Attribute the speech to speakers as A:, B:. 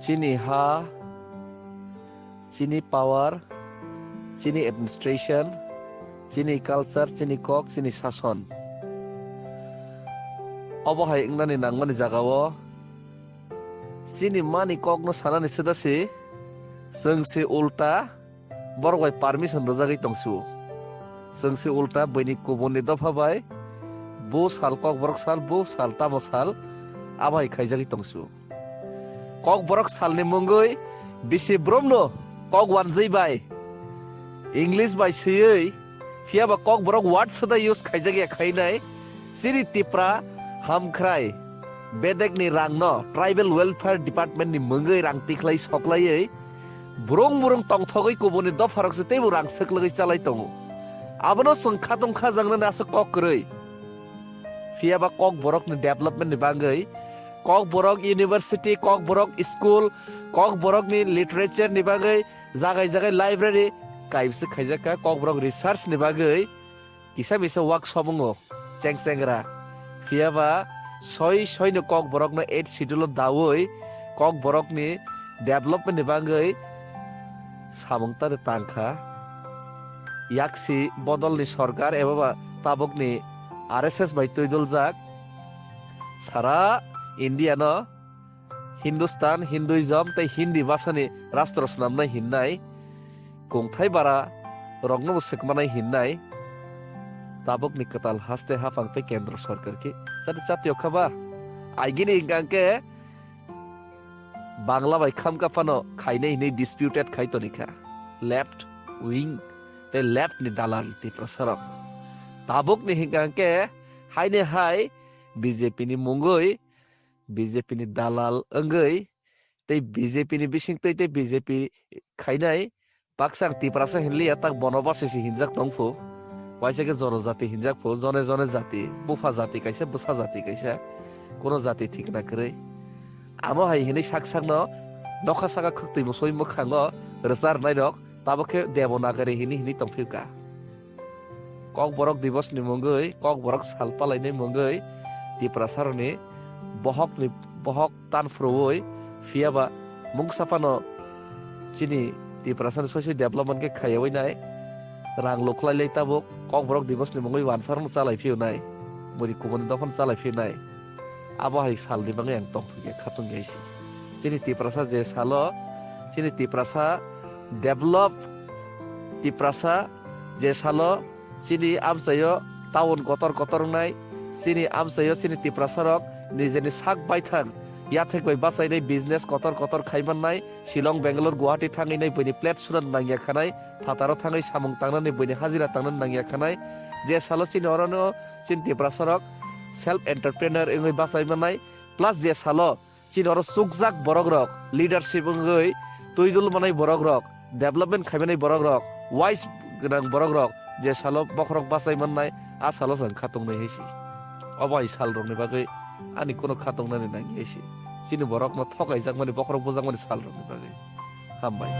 A: chini ha, chini power, chini administration, chini culture, chini kok, chini sason. Obohai ingnani nangmani jagao chini mani kok no sanani sedasi sengsi ulta borok bai permission rojagai tongsu. Sengsi ulta bini kubuni dofa bai bu sal kok borok sal bu sal tamo sal abai khaijagi tongsu. Kok borok salni mungoi bisi bromno kok wanjai bai English bai siyei fiaba kok borok word sada use khaijagi khainai siri tipra hamkrai bedek ni rang no tribal welfare department ni mungoi rang tiklai soklai burung tongthogoi kubuni dofarok se tebu rang seklai chalai tongo abono songkha tongkha jangna nasa kok kroi fiaba kok borok ni development ni bangai kok borok university kok borok school kok borok ni literature ni bagai jagai library kaibse khaijaka kok borok research ni bagai kisa bisa workshop ngo cengcengra fiaba soi no kok borok na 8 schedule dawoi kok borok ni development ni bagai samungta de tangkha yaksi bodol ni sarkar eba tabok ni RSS bai toidol jak sara India no Hindustan Hinduism tai Hindi bhasha ni rastro snamnai hinnai kongthai bara rogno sekmanai hinnai tabok ni katal haste hafang pe kendra sarkar ki sate chatyo khaba aigini ingangke bangla bai kham kapano khainai ni disputed khaitonika left wing te left ni dalal ti prasarok tabok ni hingangke haine hai BJP ni mungoi BJP ni dalal enggai tei BJP ni bising tei BJP khainai paksang tiprasa hinli atak bonobase si hinjak tongfu waise ke jonojati hinjak phu jone jati bufa jati kaisa busa jati kaisa kono jati thik na krei amo hai hini saksang no nokha saka khukti musoi mukhango resar nai rok tabokhe devanagari hini tongfiuka kok borok divos ni mungoi kok borok salpalai ni mungoi tiprasaroni bohok tan frowoi fiaba mungsafano chini tiprasan social development ke khayawai nai rang loklai lai tabok kok borok divos ni mungoi wansar mo chalai fiu nai muri kumon dofan chalai fiu nai abo hai sal ni bangai ang tong ke khatung gaisi chini tiprasa je salo chini tiprasa develop tiprasa je salo chini amsayo town kotor nai chini amsayo chini tiprasarok নিজেনি সাক বাইথাং ইয়াথেক বাই বাসাইনাই business কতর খাইমান নাই শিলং বেঙ্গালোর গুয়াহাটি থাঙিনাই বইনি প্লেট সুরান নাঙ্গিয়া খানাই ফাতারো থাঙাই সামুং তাंगनानै বইনি হাজিরা তাंगनानै নাঙ্গিয়া খানাই যে সালো চিনি অরনো চিন্তি প্রাসরক সেলফ এন্টারপ্রেনার এঙ্গই বাসাইমানাই প্লাস যে সালো চিনি অর সুকজাক বরগরক লিডারশিপ এঙ্গই তৈদুল মানাই বরগরক ডেভেলপমেন্ট খাইমানাই বরগরক ওয়াইস গনাং বরগরক যে সালো বখরক বাসাইমানাই আ সালো जों খাতংনাই হইছি অবাই সাল রংনি বাগै ani kono khatong nani nangi esi sini borok no thokai jak mani bokrok bojak mani sal rok ni bagui hambai